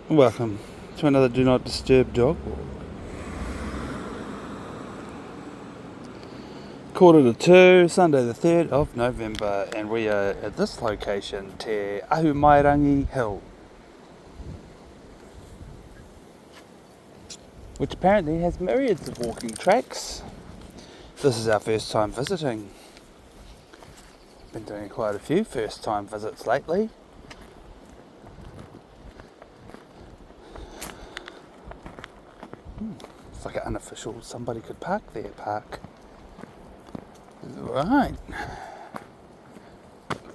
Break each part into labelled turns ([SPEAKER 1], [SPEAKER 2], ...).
[SPEAKER 1] Welcome to another Do Not Disturb Dog Walk. 1:45, Sunday the 3rd of November, and we are at this location, Te Ahumairangi Hill, which apparently has myriads of walking tracks. This is our first time visiting. Been doing quite a few first time visits lately. It's like an unofficial, somebody could park there, park. Right.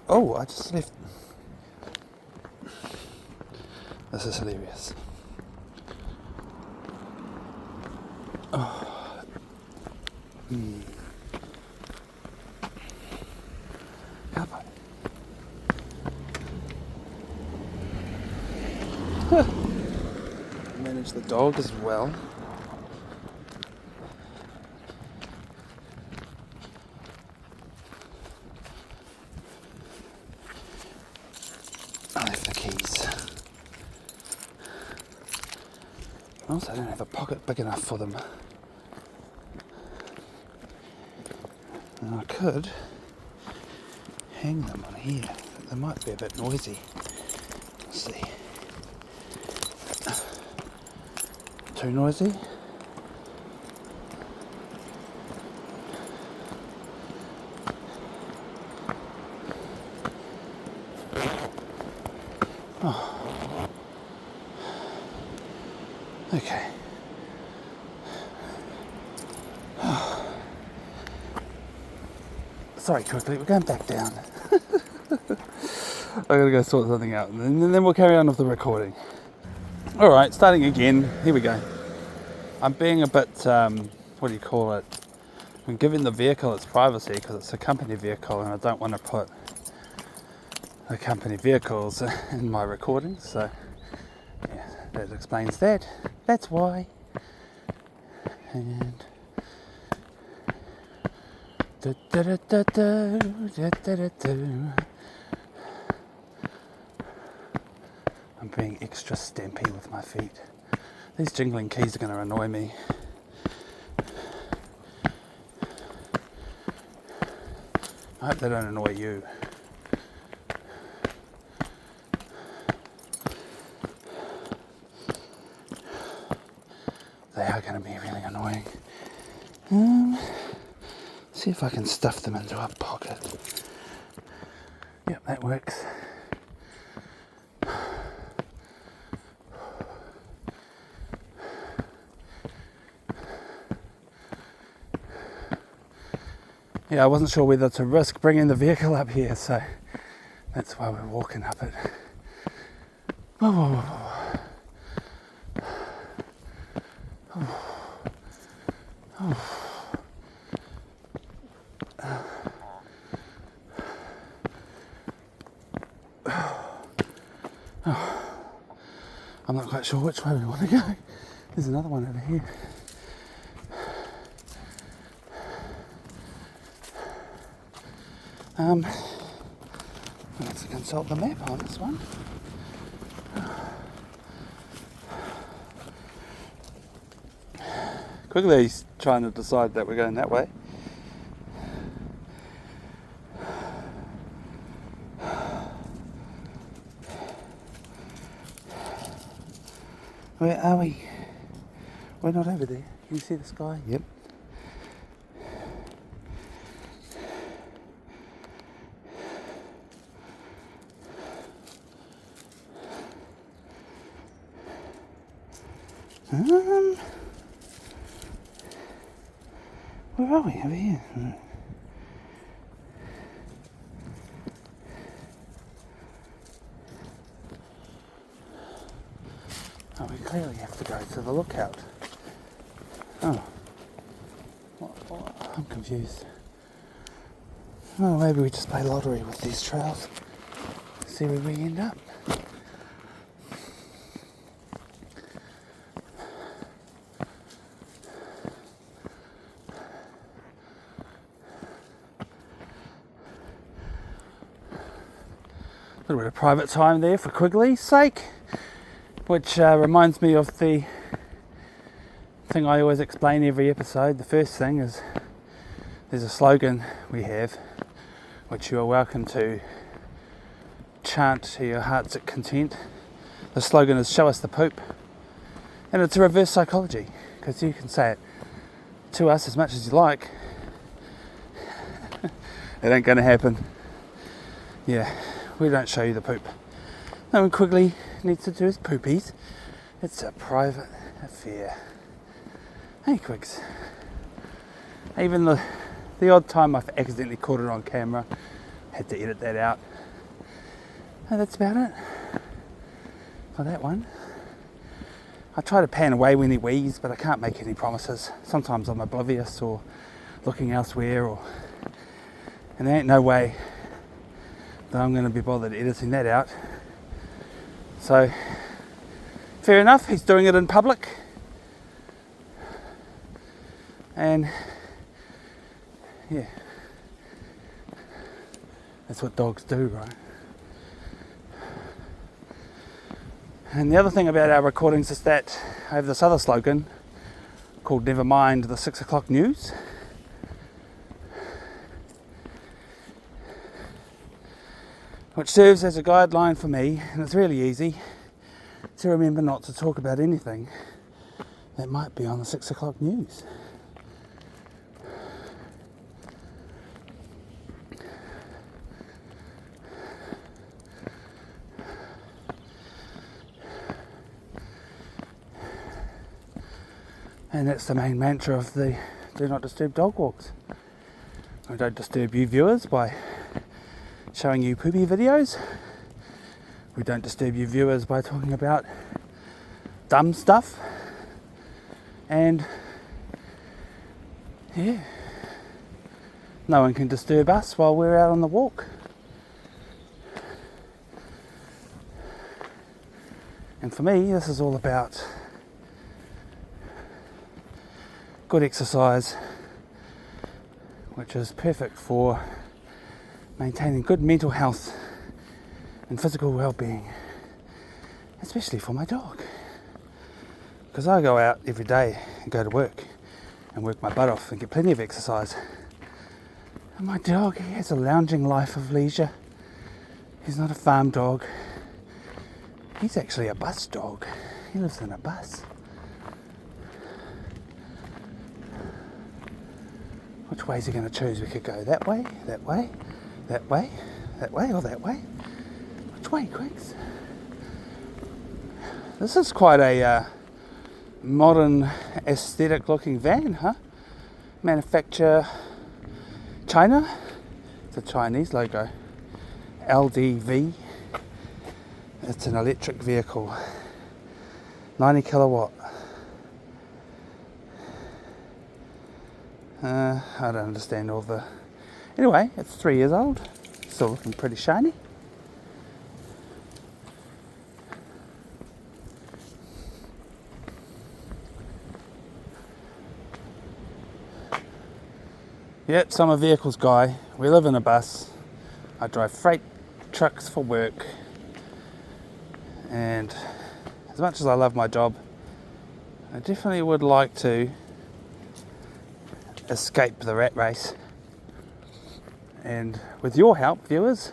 [SPEAKER 1] Oh, I just left. This is hilarious. Oh. Come on. Manage the dog as well. I left the keys. Also, I don't have a pocket big enough for them. And I could hang them on here. They might be a bit noisy. Let's see. Too noisy? Oh. Okay. Oh. Sorry, Quigley, we're going back down. I gotta go sort something out, and then we'll carry on with the recording. Alright, starting again. Here we go. I'm being a bit, what do you call it? I'm giving the vehicle its privacy because it's a company vehicle and I don't want to put the company vehicles in my recording, so yeah, that explains that. That's why. And I'm being extra stampy with my feet. These jingling keys are going to annoy me. I hope they don't annoy you. They are going to be really annoying. See if I can stuff them into a pocket. Yep, that works. Yeah, I wasn't sure whether to risk bringing the vehicle up here, so that's why we're walking up it. Whoa, whoa, whoa, whoa. I'm not quite sure which way we want to go. There's another one over here. Let's consult the map on this one. Quigley's trying to decide that we're going that way. Where are we? We're not over there. Can you see the sky? Yep. Where are we? Over here. Oh, we clearly have to go to the lookout. Oh. What? I'm confused. Oh, maybe we just play lottery with these trails. See where we end up. A little bit of private time there for Quigley's sake. which reminds me of the thing I always explain every episode. The first thing is there's a slogan we have, which you are welcome to chant to your heart's content. The slogan is show us the poop, and it's a reverse psychology, because you can say it to us as much as you like. It ain't going to happen. Yeah, we don't show you the poop. No one Quigley needs to do his poopies. It's a private affair. Hey Quigs. Even the odd time I've accidentally caught it on camera, had to edit that out. And that's about it for that one. I try to pan away when he wheezes, but I can't make any promises. Sometimes I'm oblivious or looking elsewhere, and there ain't no way that I'm going to be bothered editing that out. So, fair enough, he's doing it in public. And, yeah, that's what dogs do, right? And the other thing about our recordings is that I have this other slogan called Never Mind the 6 o'clock news. Which serves as a guideline for me, and it's really easy to remember not to talk about anything that might be on the 6 o'clock news. And that's the main mantra of the Do Not Disturb Dog Walks. I don't disturb you viewers by showing you poopy videos. We don't disturb you viewers by talking about dumb stuff. And yeah, no one can disturb us while we're out on the walk. And for me, this is all about good exercise, which is perfect for maintaining good mental health and physical well-being, especially for my dog, because I go out every day and go to work and work my butt off and get plenty of exercise, and my dog, he has a lounging life of leisure. He's not a farm dog, he's actually a bus dog. He lives in a bus. Which way is he going to choose? We could go that way, that way, that way, that way, or that way. Which way, Quigs? This is quite a modern, aesthetic-looking van, huh? Manufacture China. It's a Chinese logo. LDV. It's an electric vehicle. 90 kilowatt. I don't understand all the... Anyway, it's 3 years old. Still looking pretty shiny. Yep, so I'm a vehicles guy. We live in a bus. I drive freight trucks for work. And as much as I love my job, I definitely would like to escape the rat race, and with your help, viewers,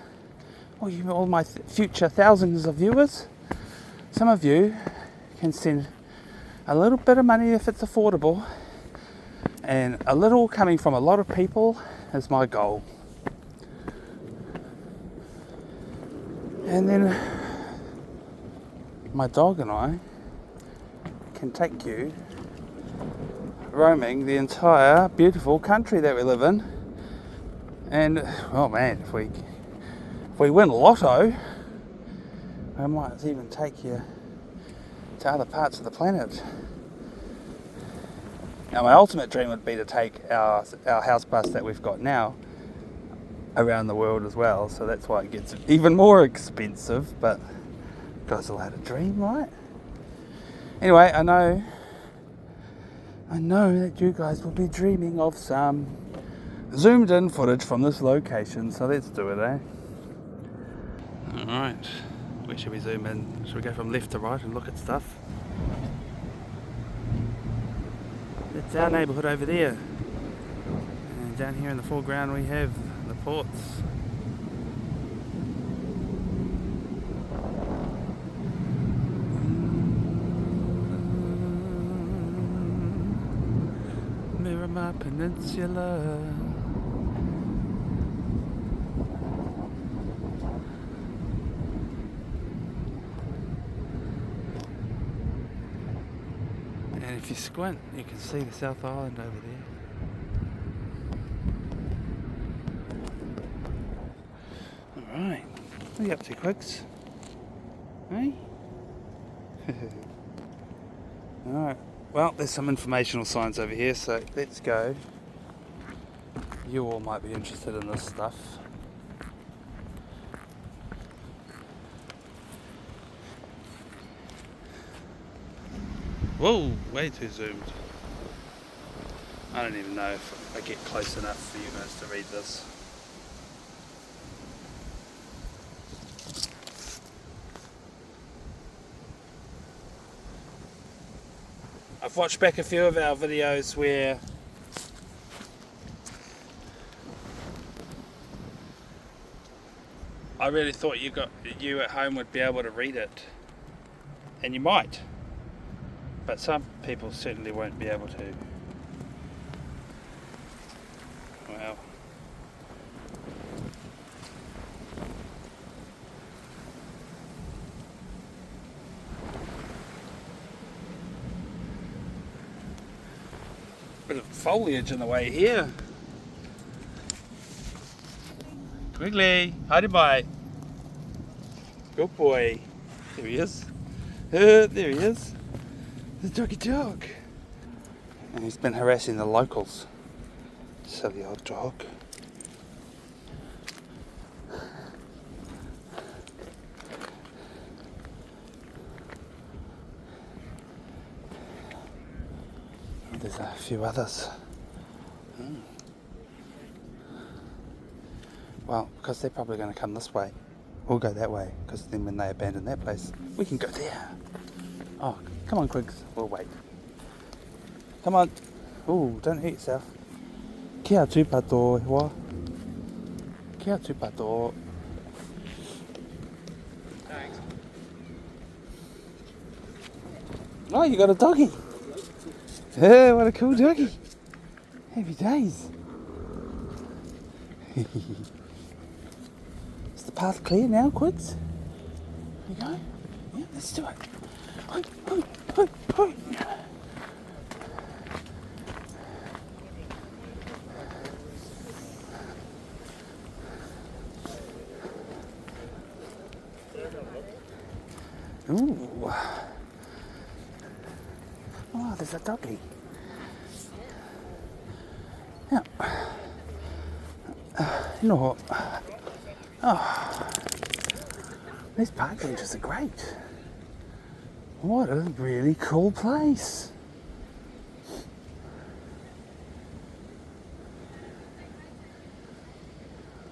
[SPEAKER 1] all my future thousands of viewers, some of you can send a little bit of money if it's affordable, and a little coming from a lot of people is my goal. And then my dog and I can take you roaming the entire beautiful country that we live in. And oh man, if we win lotto, I might even take you to other parts of the planet. Now my ultimate dream would be to take our house bus that we've got now around the world as well, so that's why it gets even more expensive, but you guys all had a dream, right? Anyway, I know that you guys will be dreaming of some zoomed in footage from this location, so let's do it, eh? Alright, Where should we zoom in? Should we go from left to right and look at stuff? That's our neighbourhood over there. And down here in the foreground we have the ports. Miramar Peninsula. And if you squint, you can see the South Island over there. Alright, what are you up to, Quigs? Hey? Alright, well, there's some informational signs over here, so let's go. You all might be interested in this stuff. Whoa, way too zoomed. I don't even know if I get close enough for you guys to read this. I've watched back a few of our videos where I really thought you at home would be able to read it, and you might, but some people certainly won't be able to. Wow. Bit of foliage in the way here. Quigley, hide bye. Good boy. There he is. There he is. The doggy dog. And he's been harassing the locals. Silly old dog. There's a few others. Well, because they're probably going to come this way. We'll go that way, because then when they abandon that place, we can go there. Oh, come on, Quigs. We'll wait. Come on. Ooh, don't hurt yourself. Kia tupato, hua. Kia tupato. Thanks. Oh, you got a doggy. Yeah, what a cool doggy. Happy days. Is the path clear now, Quigs? Here we go. Yeah, let's do it. Hoi, hoi, hoi, hoi. Ooh. Oh, there's a doggy. Yeah. You know what? Oh, these park benches are great. What a really cool place.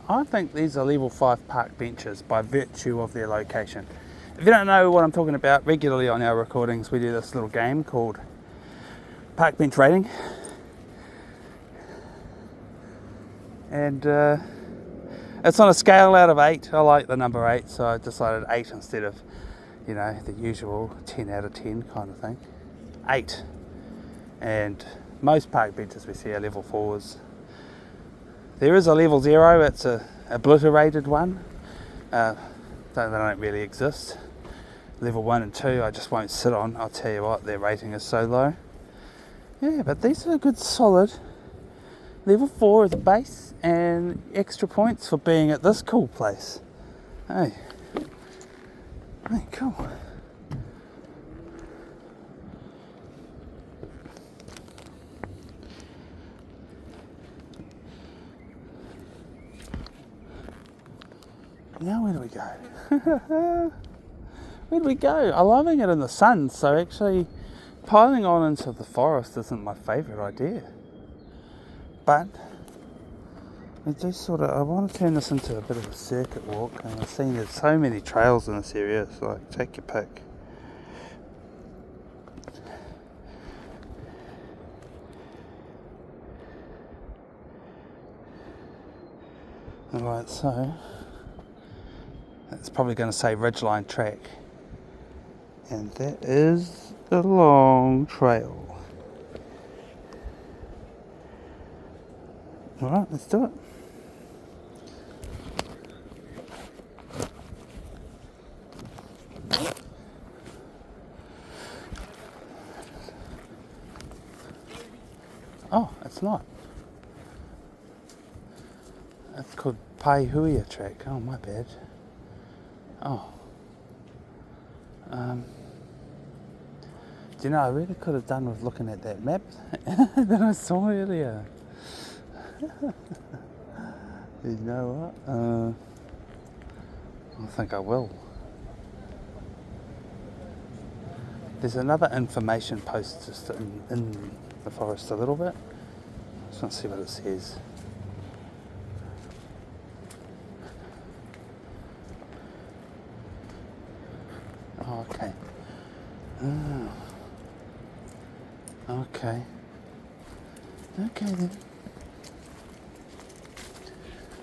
[SPEAKER 1] I think these are level 5 park benches by virtue of their location. If you don't know what I'm talking about, regularly on our recordings we do this little game called Park Bench Rating. And it's on a scale out of 8. I like the number 8, so I decided 8 instead of, you know, the usual 10 out of 10 kind of thing. 8. And most park benches we see are level 4s. There is a level 0, it's a obliterated one. They don't really exist. Level 1 and 2 I just won't sit on. I'll tell you what, their rating is so low. Yeah, but these are a good solid level 4 as a base and extra points for being at this cool place. Hey, cool. Now where do we go? Where do we go? I'm loving it in the sun, so actually piling on into the forest isn't my favourite idea. But I want to turn this into a bit of a circuit walk, and I've seen there's so many trails in this area, so like, take your pick. Alright, so it's probably going to say Ridgeline Track, and that is the long trail. Alright, let's do it. Oh, it's not. It's called Paihuia Track. Oh, my bad. Oh. Do you know, I really could have done with looking at that map that I saw earlier. You know what? I think I will. There's another information post just in the forest a little bit. Just want to see what it says. Oh, okay. Oh. Okay. Okay then.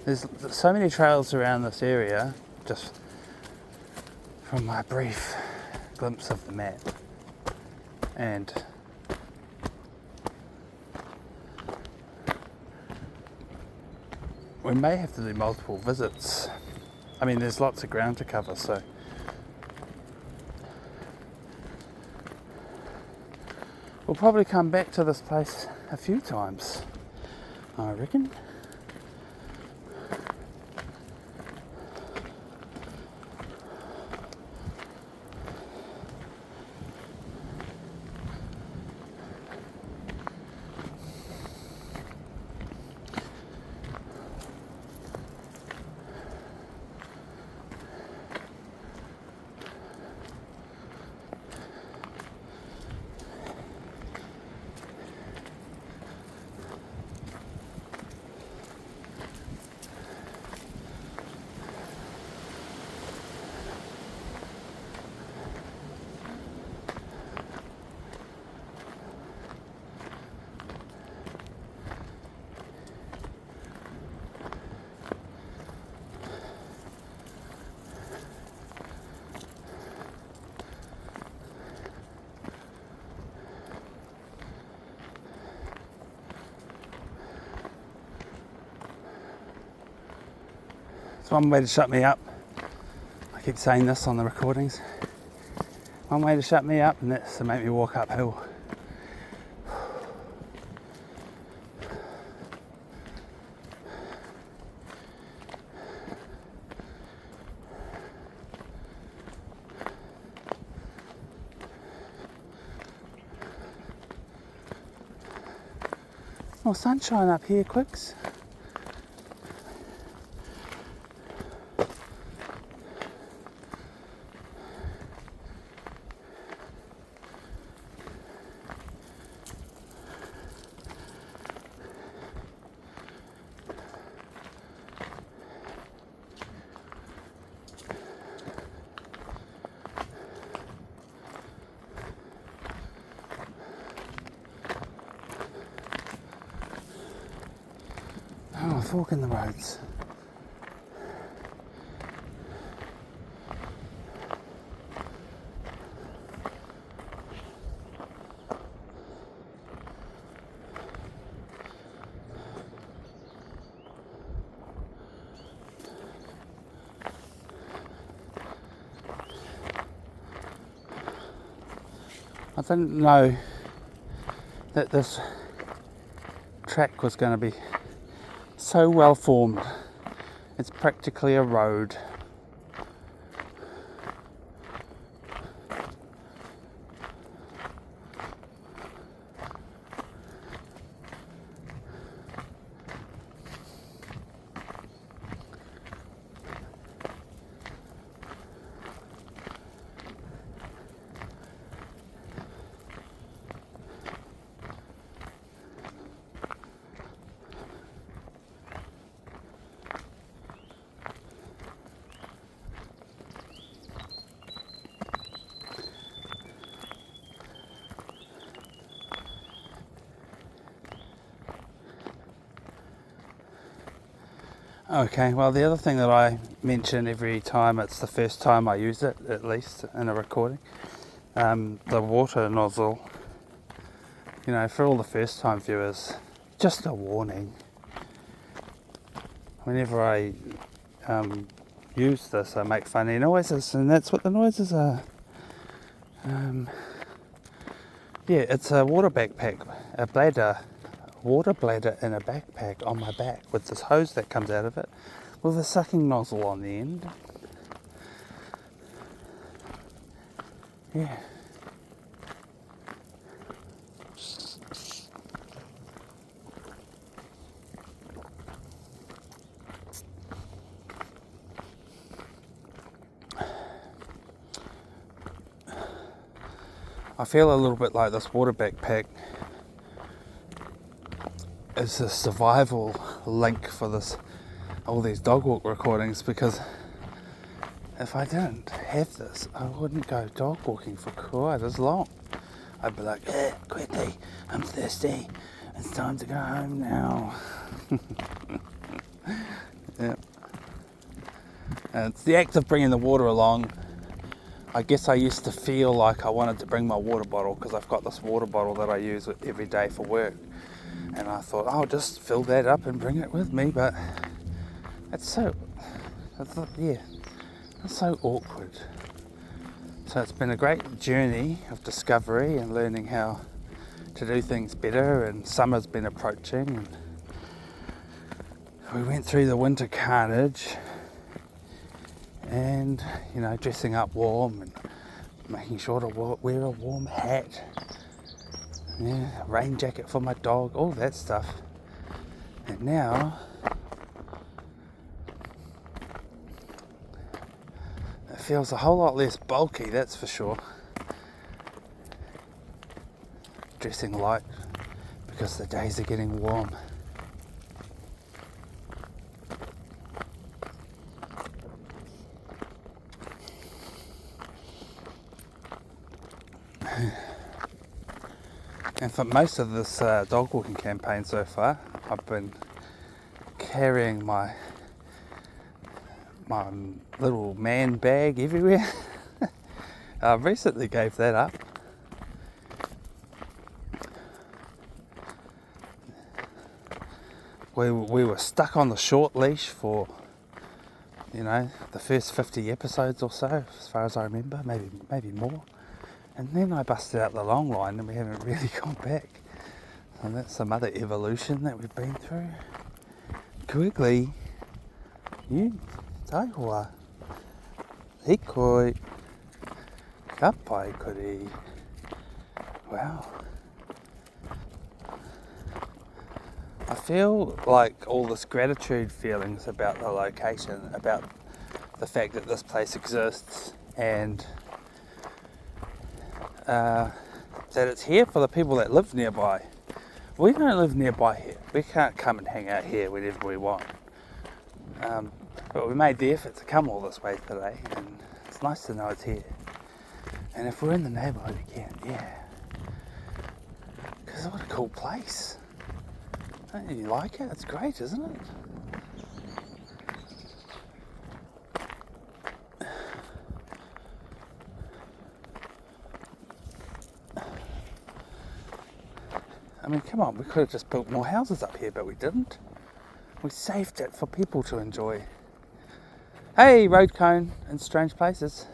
[SPEAKER 1] There's so many trails around this area, just from my brief glimpse of the map. And we may have to do multiple visits. I mean, there's lots of ground to cover, so we'll probably come back to this place a few times, I reckon. It's one way to shut me up. I keep saying this on the recordings. One way to shut me up, and that's to make me walk uphill. More sunshine up here, Quicks. Oh, fork in the roads. I didn't know that this track was going to be so well formed. It's practically a road. Okay, well, the other thing that I mention every time, it's the first time I use it, at least in a recording, the water nozzle, you know, for all the first time viewers, just a warning. Whenever I use this, I make funny noises, and that's what the noises are. Yeah, it's a water backpack, a bladder, water bladder in a backpack on my back with this hose that comes out of it with a sucking nozzle on the end. Yeah. I feel a little bit like this water backpack is a survival link for all these dog walk recordings, because if I didn't have this, I wouldn't go dog walking for quite as long. I'd be like, quickly, I'm thirsty, it's time to go home now. Yeah. And it's the act of bringing the water along. I guess I used to feel like I wanted to bring my water bottle, because I've got this water bottle that I use every day for work, and I thought I'll just fill that up and bring it with me, but it's so awkward. So it's been a great journey of discovery and learning how to do things better, and summer's been approaching, and we went through the winter carnage, and you know, dressing up warm and making sure to wear a warm hat, yeah, a rain jacket for my dog, all that stuff. And now it feels a whole lot less bulky, that's for sure. Dressing light because the days are getting warm. And for most of this dog walking campaign so far, I've been carrying my little man bag everywhere. I recently gave that up. We were stuck on the short leash for, you know, the first 50 episodes or so, as far as I remember, maybe more. And then I busted out the long line and we haven't really gone back. And that's some other evolution that we've been through. Quigley, you taihua, hikoi, kapai kuri. Wow. I feel like all this gratitude feelings about the location, about the fact that this place exists, and that it's here for the people that live nearby. We don't live nearby here. We can't come and hang out here whenever we want. But we made the effort to come all this way today, and it's nice to know it's here. And if we're in the neighbourhood again, yeah. Because what a cool place. Don't you like it? It's great, isn't it? I mean, come on, we could have just built more houses up here, but we didn't. We saved it for people to enjoy. Hey, road cone in strange places.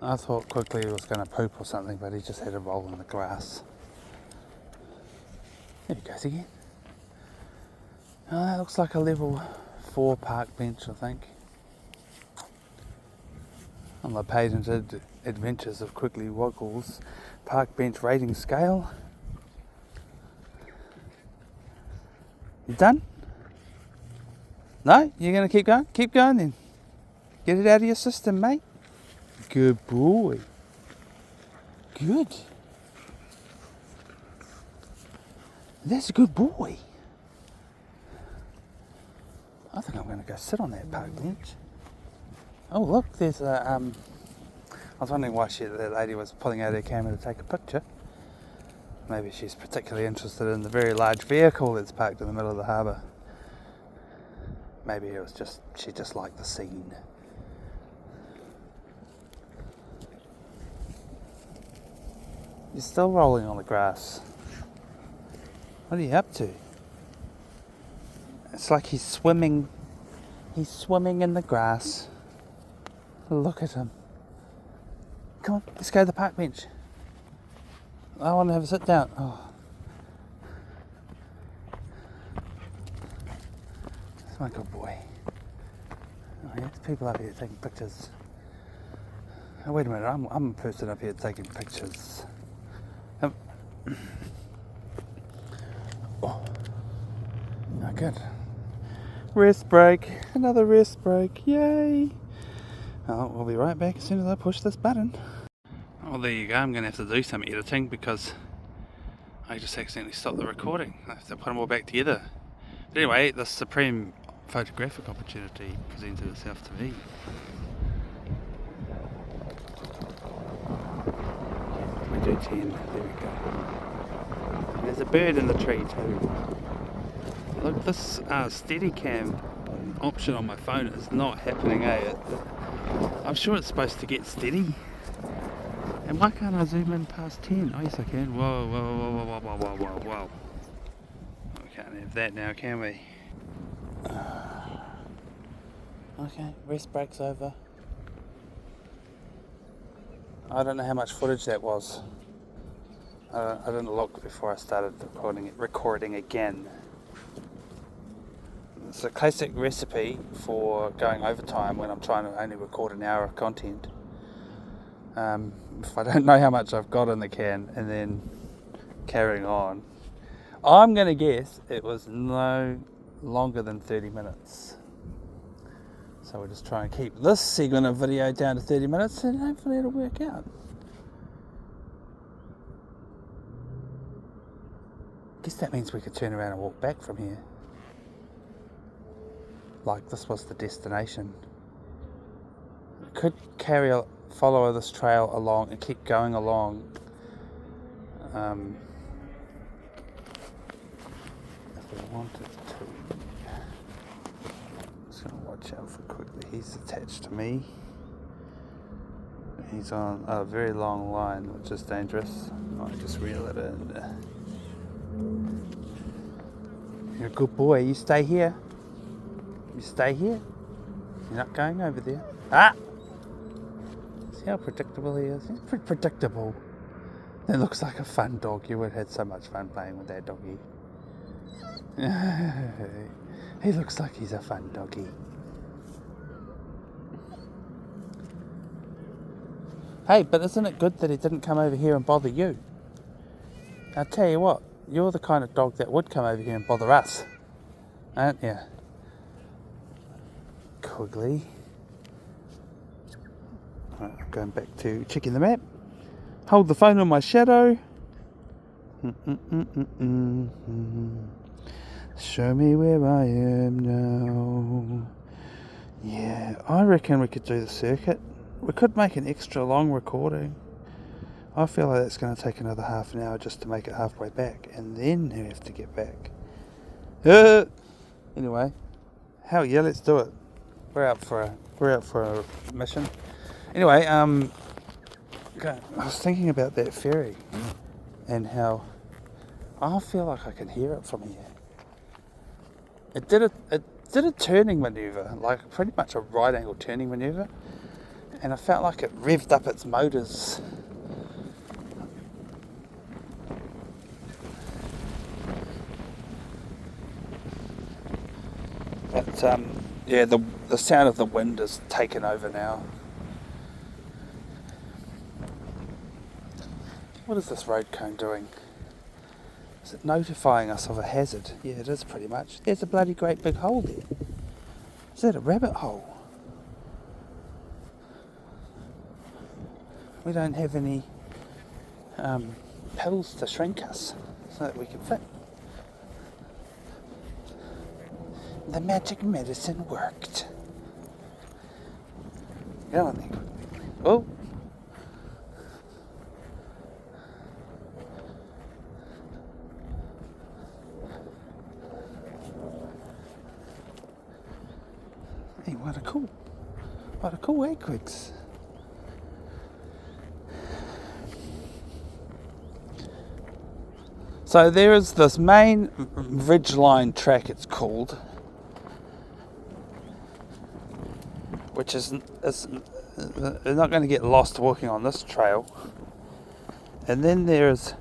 [SPEAKER 1] I thought Quigley he was going to poop or something, but he just had a roll in the grass. There he goes again. Oh, that looks like a level 4 park bench, I think. On the patented Adventures of Quigley Woggles park bench rating scale. You done? No? You're going to keep going? Keep going then. Get it out of your system, mate. Good boy. Good. That's a good boy. I think I'm going to go sit on that park bench. Oh look, there's a, I was wondering why that lady was pulling out her camera to take a picture. Maybe she's particularly interested in the very large vehicle that's parked in the middle of the harbour. Maybe it was she just liked the scene. You're still rolling on the grass. What are you up to? It's like he's swimming. He's swimming in the grass. Look at him. Come on, let's go to the park bench. I want to have a sit down. Oh. That's my good boy. Oh, yeah, there's people up here taking pictures. Oh, wait a minute, I'm a person up here taking pictures. Oh, good. Rest break. Another rest break. Yay. Oh, we'll be right back as soon as I push this button. Well, there you go. I'm going to have to do some editing because I just accidentally stopped the recording. I have to put them all back together. But anyway, the supreme photographic opportunity presented itself to me. We do 10. There we go. There's a bird in the tree too. Look, this Steadicam option on my phone is not happening, I'm sure it's supposed to get steady. And why can't I zoom in past 10? Oh yes I can. Whoa, whoa, whoa, whoa, whoa, whoa, whoa, whoa. We can't have that now, can we? Okay, rest break's over. I don't know how much footage that was. I didn't look before I started recording again. It's a classic recipe for going overtime when I'm trying to only record an hour of content. If I don't know how much I've got in the can and then carrying on, I'm going to guess it was no longer than 30 minutes. So we'll just try and keep this segment of video down to 30 minutes and hopefully it'll work out. Guess that means we could turn around and walk back from here. Like this was the destination. We could follow this trail along and keep going along. If we wanted to. Just gonna watch out for Quigley. He's attached to me. He's on a very long line, which is dangerous. I just reel it in. You're a good boy. You stay here. You stay here. You're not going over there. Ah! See how predictable he is? He's pretty predictable. It looks like a fun dog. You would have had so much fun playing with that doggy. He looks like he's a fun doggy. Hey, but isn't it good that he didn't come over here and bother you? I'll tell you what, you're the kind of dog that would come over here and bother us, aren't you? Quigley. Right, I'm going back to checking the map. Hold the phone on my shadow. Show me where I am now. Yeah, I reckon we could do the circuit. We could make an extra long recording. I feel like that's going to take another half an hour just to make it halfway back, and then we have to get back. Anyway, hell yeah, let's do it. We're out for a mission. Anyway, okay, I was thinking about that ferry and how I feel like I can hear it from here. It did a turning maneuver, like pretty much a right angle turning maneuver, and I felt like it revved up its motors. But yeah, the sound of the wind is taken over now. What is this road cone doing? Is it notifying us of a hazard? Yeah, it is pretty much. There's a bloody great big hole there. Is that a rabbit hole? We don't have any pills to shrink us so that we can fit. The magic medicine worked. Get on there. Oh. Hey, what a cool egg Quigs. So there is this main ridgeline track, it's called, which is they're not going to get lost walking on this trail. And then there's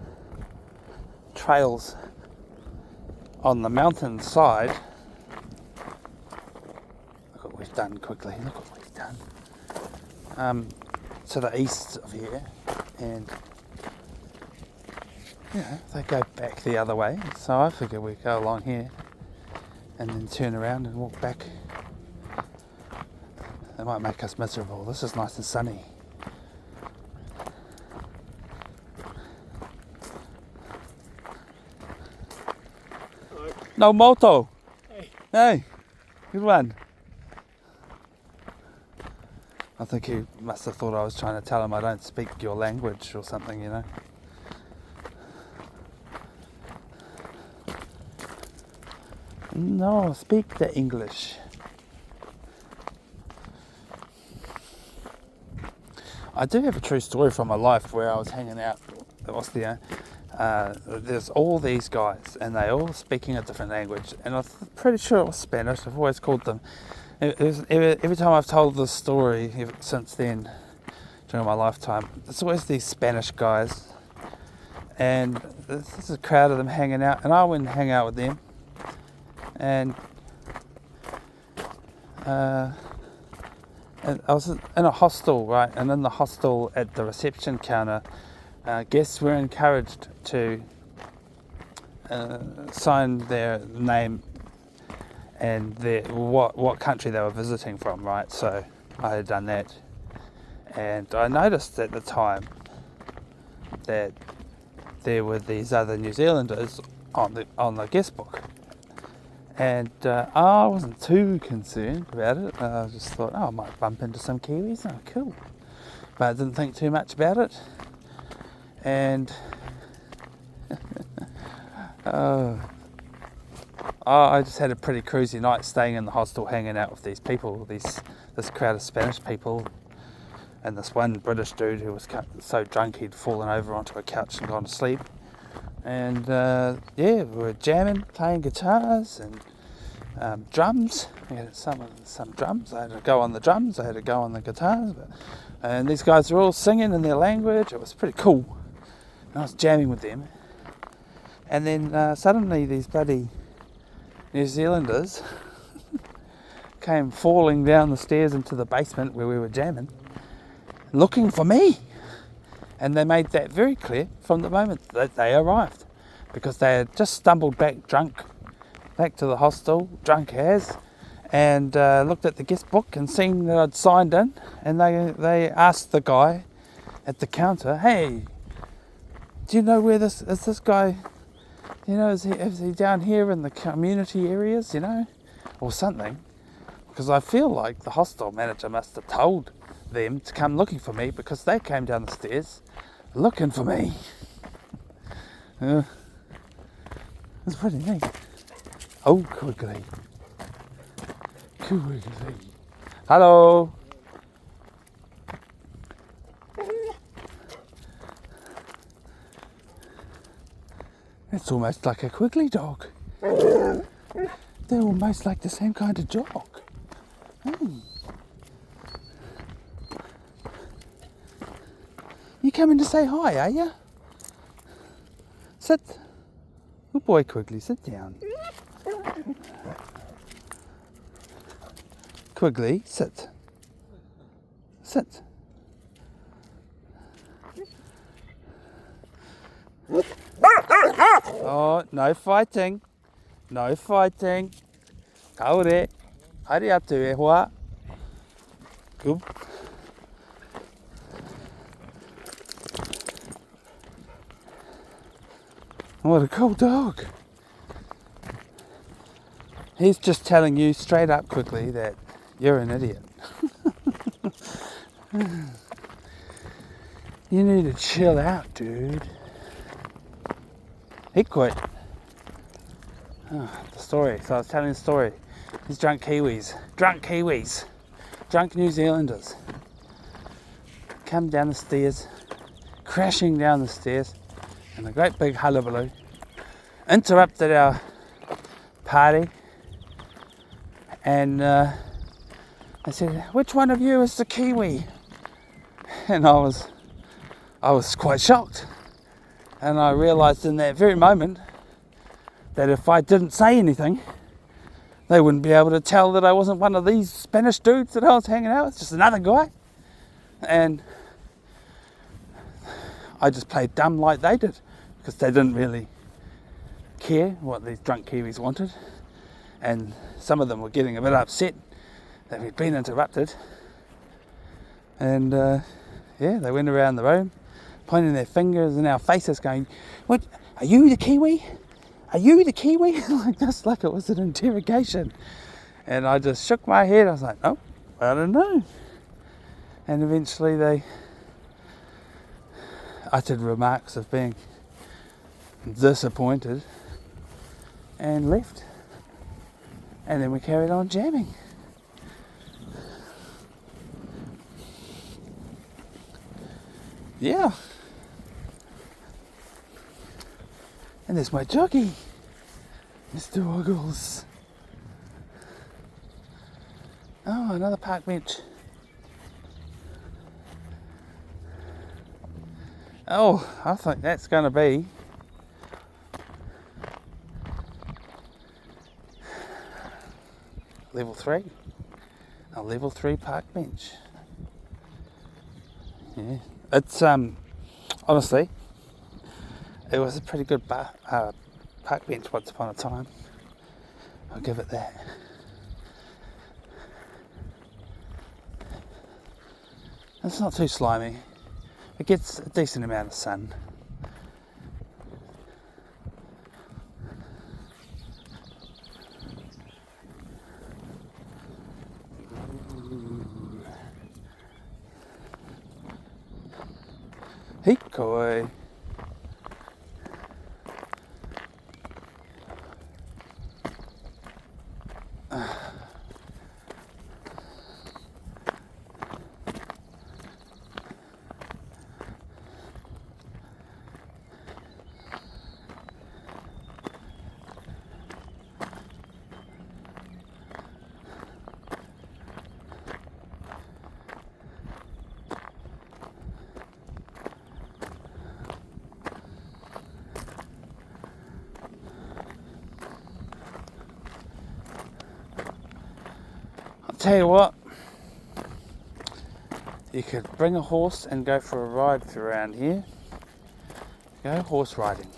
[SPEAKER 1] trails on the mountain side. Look what we've done quickly. Look what we've done. To the east of here, and they go back the other way. So I figure we go along here and then turn around and walk back. They might make us miserable. This is nice and sunny.
[SPEAKER 2] Hello.
[SPEAKER 1] No moto.
[SPEAKER 2] Hey.
[SPEAKER 1] Hey, good one. I think he must have thought I was trying to tell him I don't speak your language or something, you know. No, speak the English. I do have a true story from my life where I was hanging out at Ostia. There's all these guys and they all speaking a different language, and I'm pretty sure it was Spanish. I've always called them. Every time I've told this story since then, during my lifetime, there's always these Spanish guys, and there's a crowd of them hanging out, and I went and hang out with them. And I was in a hostel, right? And in the hostel at the reception counter, guests were encouraged to sign their name and what country they were visiting from, right? So I had done that, and I noticed at the time that there were these other New Zealanders on the guest book. And I wasn't too concerned about it. I just thought, I might bump into some Kiwis. Oh, cool. But I didn't think too much about it. And I just had a pretty cruisy night staying in the hostel, hanging out with these people, this crowd of Spanish people, and this one British dude who was so drunk he'd fallen over onto a couch and gone to sleep. And we were jamming, playing guitars and drums. We had some drums. I had to go on the drums. I had to go on the guitars. And these guys were all singing in their language. It was pretty cool. And I was jamming with them. And then suddenly these bloody New Zealanders came falling down the stairs into the basement where we were jamming, looking for me. And they made that very clear from the moment that they arrived, because they had just stumbled back drunk, back to the hostel, drunk as, and looked at the guest book and seen that I'd signed in, and they asked the guy at the counter, hey, do you know where this guy, you know, is he down here in the community areas, you know, or something? Because I feel like the hostel manager must have told them to come looking for me, because they came down the stairs looking for me. It's pretty neat. Oh, Quigley. Hello. It's almost like a Quigley dog. They're almost like the same kind of dog. You coming to say hi, are you? Sit. Good boy, Quigley, sit down. Quigley, sit. Sit. Oh, no fighting. No fighting. Kaore. Ariatu e hoa. Good. What a cool dog. He's just telling you straight up quickly that you're an idiot. You need to chill out, dude. He quit. Oh, the story. So I was telling the story. These drunk Kiwis, drunk New Zealanders come down the stairs, crashing down the stairs in a great big hullabaloo, interrupted our party, and I said, "Which one of you is the Kiwi?" And I was quite shocked, and I realised in that very moment that if I didn't say anything, they wouldn't be able to tell that I wasn't one of these Spanish dudes that I was hanging out with, just another guy. And I just played dumb like they did, because they didn't really care what these drunk Kiwis wanted. And some of them were getting a bit upset that we'd been interrupted. And they went around the room, pointing their fingers in our faces going, "What, are you the Kiwi? Are you the Kiwi?" Like this, like it was an interrogation. And I just shook my head. I was like, "Oh, I don't know." And eventually they uttered remarks of being disappointed and left. And then we carried on jamming. Yeah. And there's my jockey, Mr. Oggles. Oh, another park bench. Oh, I think that's going to be level 3. A level 3 park bench. Yeah. It's, honestly, it was a pretty good park bench once upon a time. I'll give it that. It's not too slimy. It gets a decent amount of sun. Hikoi. Tell you what, you could bring a horse and go for a ride through around here. Go horse riding.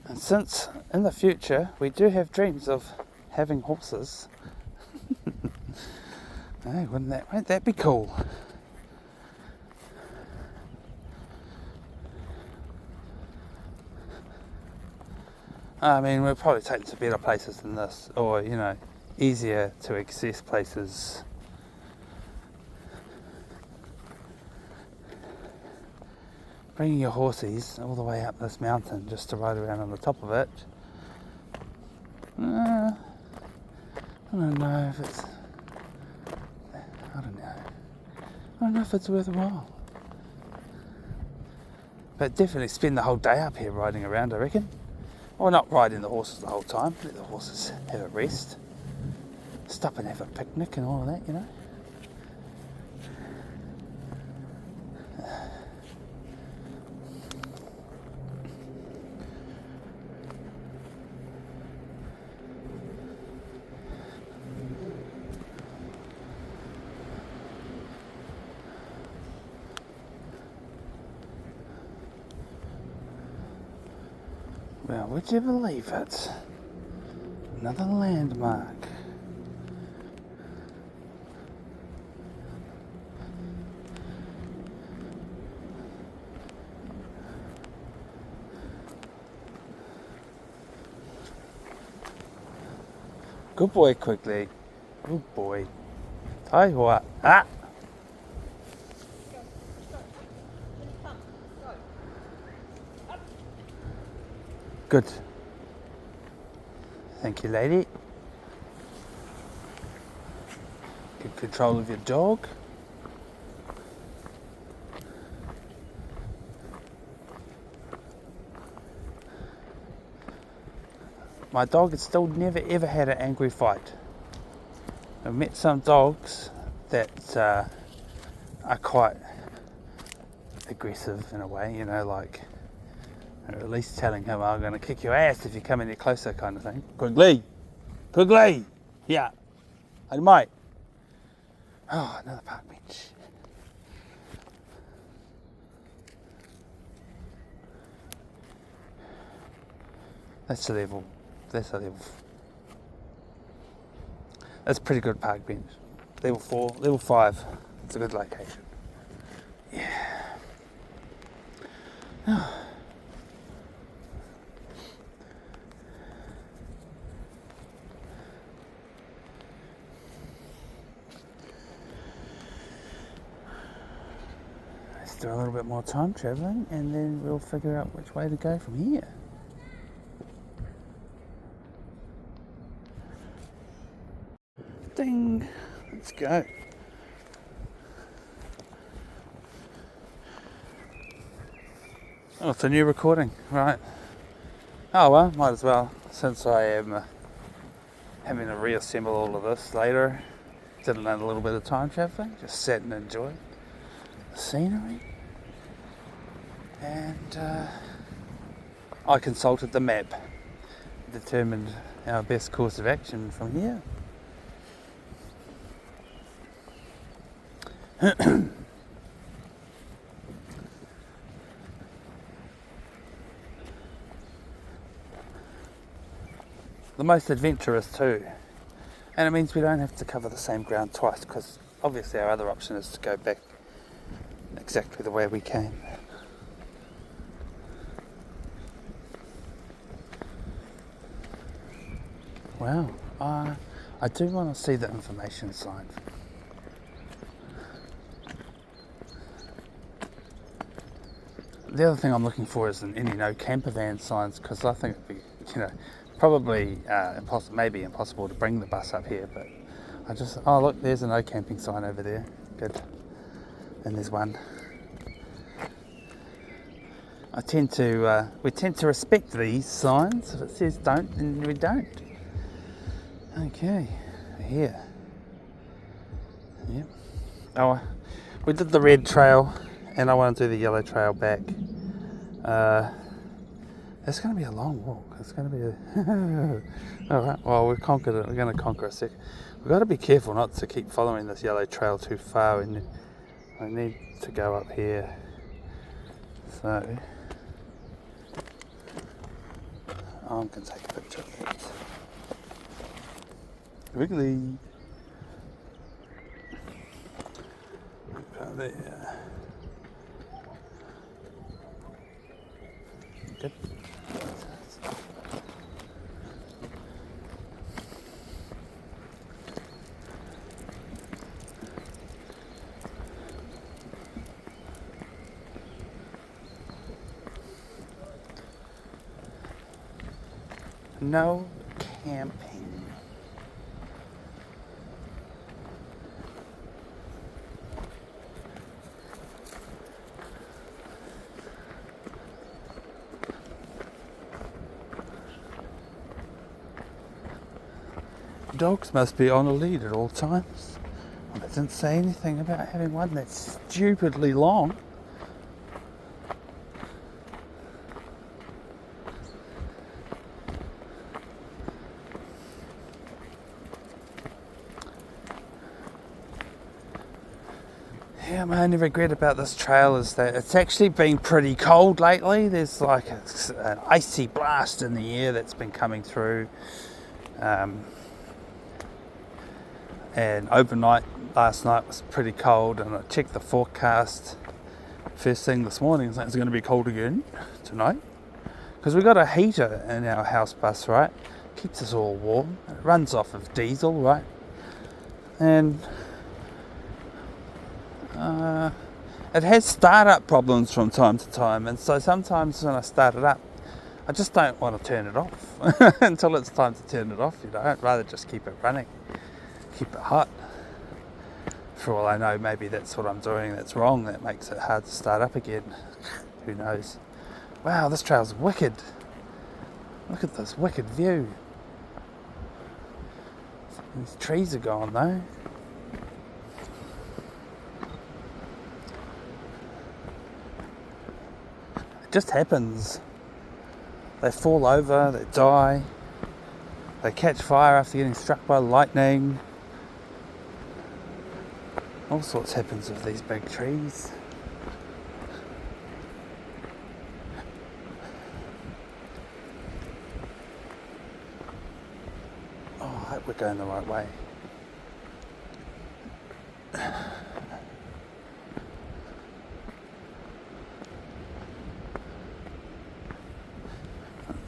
[SPEAKER 1] And since in the future we do have dreams of having horses, hey, wouldn't that be cool? I mean, we'll probably take them to better places than this, or, easier to access places. Bringing your horsies all the way up this mountain just to ride around on the top of it, I don't know if it's, I don't know if it's worthwhile. But definitely spend the whole day up here riding around, I reckon. Or not riding the horses the whole time, let the horses have a rest. Stop and have a picnic and all of that, Well, would you believe it? Another landmark. Good boy, Quigley. Good boy. Tai hoa. Ah! Good. Thank you, lady. Good control of your dog. My dog has still never ever had an angry fight. I've met some dogs that are quite aggressive in a way, you know, like at least telling him, I'm going to kick your ass if you come any closer kind of thing. Quigley! Quigley! Yeah. Hey, mate. Oh, another park bench. That's a level. That's a level. That's a pretty good park bench. Level 4, level 5. It's a good location. Yeah. Let's do a little bit more time travelling and then we'll figure out which way to go from here. Ding! Let's go. Oh, it's a new recording, right. Oh well, might as well, since I am having to reassemble all of this later. Did a little bit of time travelling, just sat and enjoyed the scenery. And I consulted the map, determined our best course of action from here. The most adventurous too, and it means we don't have to cover the same ground twice, because obviously our other option is to go back exactly the way we came. Wow, I do want to see the information sign. The other thing I'm looking for is any no camper van signs, because I think it'd be, probably maybe impossible to bring the bus up here, but oh look, there's a no camping sign over there. Good. And there's one. We tend to respect these signs. If it says don't, then we don't. Okay, here. Yep. Oh, we did the red trail, and I want to do the yellow trail back. It's going to be a long walk. It's going to be a... Alright, well, we've conquered it. We're going to conquer a second. We've got to be careful not to keep following this yellow trail too far. I need to go up here. So... I'm going to take a picture of that. Quigley. Put there. Good. No camping. Dogs must be on a lead at all times. Well, it didn't say anything about having one that's stupidly long. Yeah, my only regret about this trail is that it's actually been pretty cold lately. There's like an icy blast in the air that's been coming through. And overnight, last night was pretty cold, and I checked the forecast first thing this morning. It's going to be cold again tonight, because we got a heater in our house bus, right? Keeps us all warm. It runs off of diesel, right? And it has startup problems from time to time, and so sometimes when I start it up, I just don't want to turn it off until it's time to turn it off. I'd rather just keep it running, keep it hot. For all I know, maybe that's what I'm doing that's wrong, that makes it hard to start up again. Who knows? Wow, this trail's wicked. Look at this wicked view. These trees are gone though. It just happens. They fall over, they die, they catch fire after getting struck by lightning. All sorts happens with these big trees. Oh, I hope we're going the right way.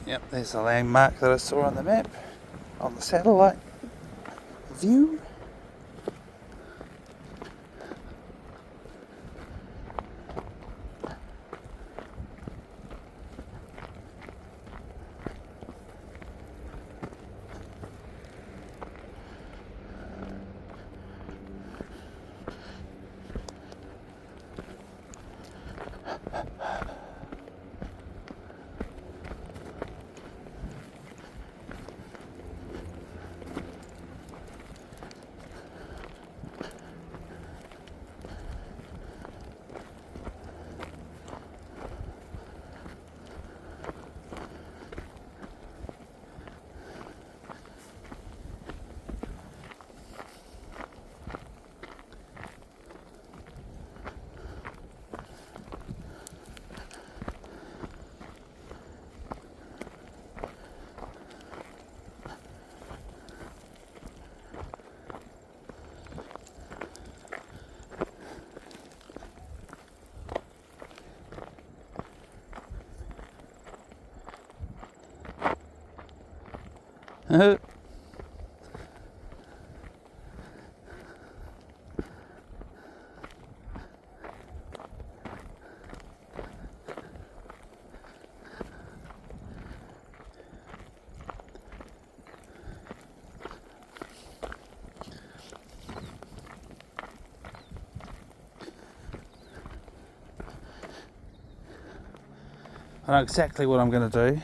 [SPEAKER 1] Yep, there's the landmark that I saw on the map, on the satellite view. I know exactly what I'm going to do.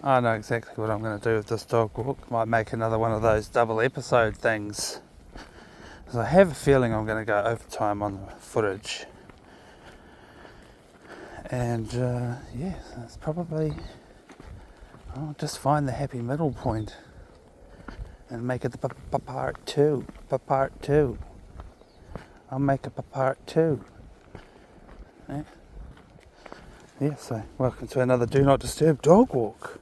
[SPEAKER 1] I know exactly what I'm going to do with this dog walk. Might make another one of those double episode things. Because I have a feeling I'm going to go overtime on the footage. And yeah, it's probably... I'll just find the happy middle point and make it the part two. Part two. I'll make it a part two. Yeah, so welcome to another Do Not Disturb dog walk.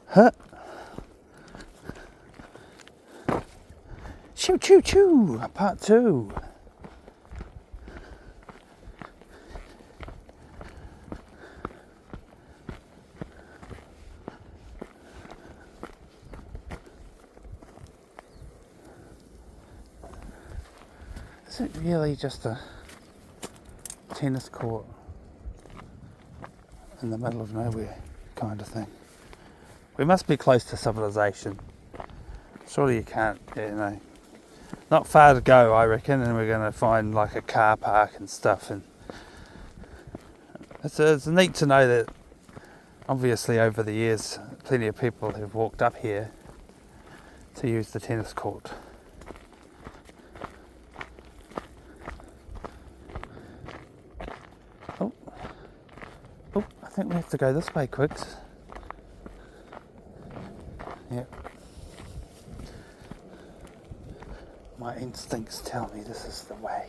[SPEAKER 1] Huh? Choo choo choo, part two. Is it really just a tennis court in the middle of nowhere kind of thing? We must be close to civilization. Surely you can't, not far to go, I reckon, and we're going to find like a car park and stuff. And it's neat to know that obviously over the years plenty of people have walked up here to use the tennis court. Oh, I think we have to go this way, Quigs. Yep. My instincts tell me this is the way.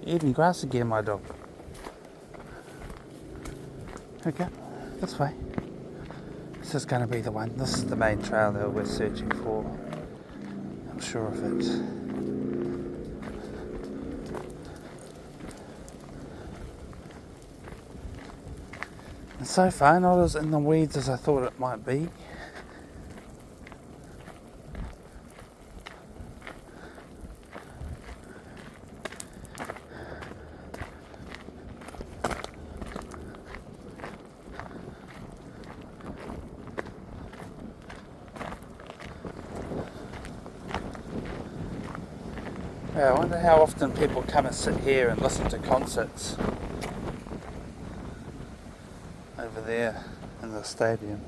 [SPEAKER 1] eating grass again, my dog. Okay, this way. This is going to be the one. This is the main trail that we're searching for. I'm sure of it. And so far, not as in the weeds as I thought it might be. Yeah, I wonder how often people come and sit here and listen to concerts over there in the stadium.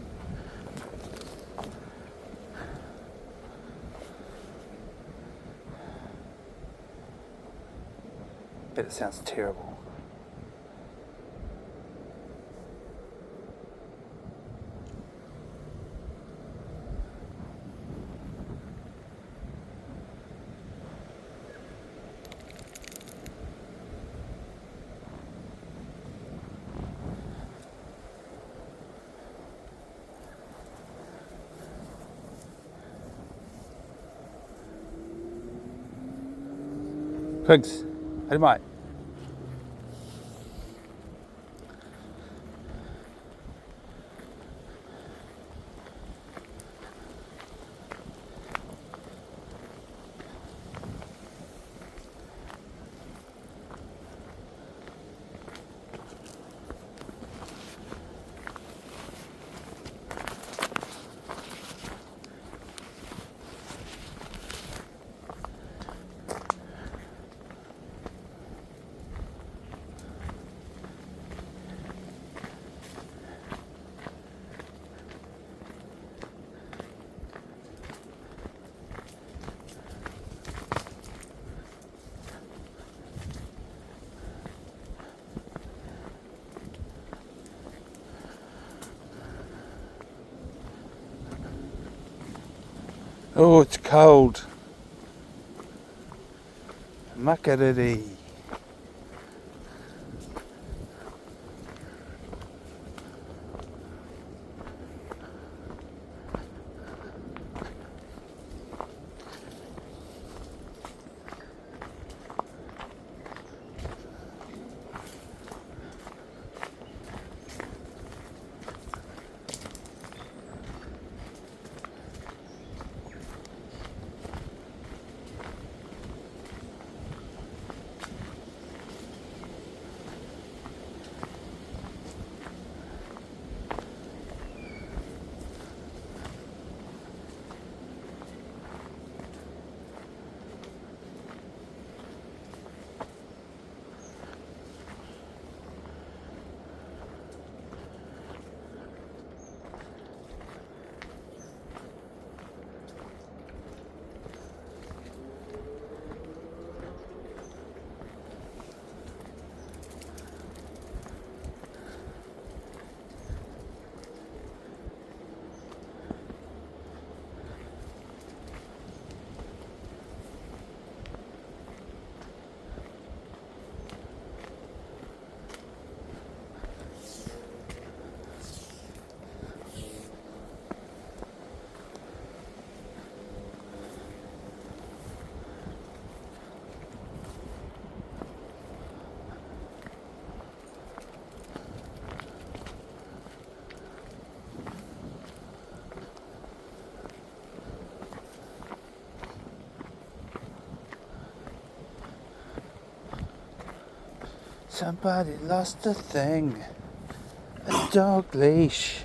[SPEAKER 1] Bet it sounds terrible. Quigs, how do you Oh, it's cold. Makariri. Somebody lost a thing. A dog leash.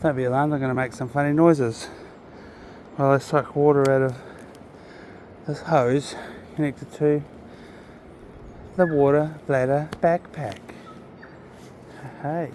[SPEAKER 1] Don't be alarmed, I'm going to make some funny noises while I suck water out of this hose connected to the water bladder backpack. Hey.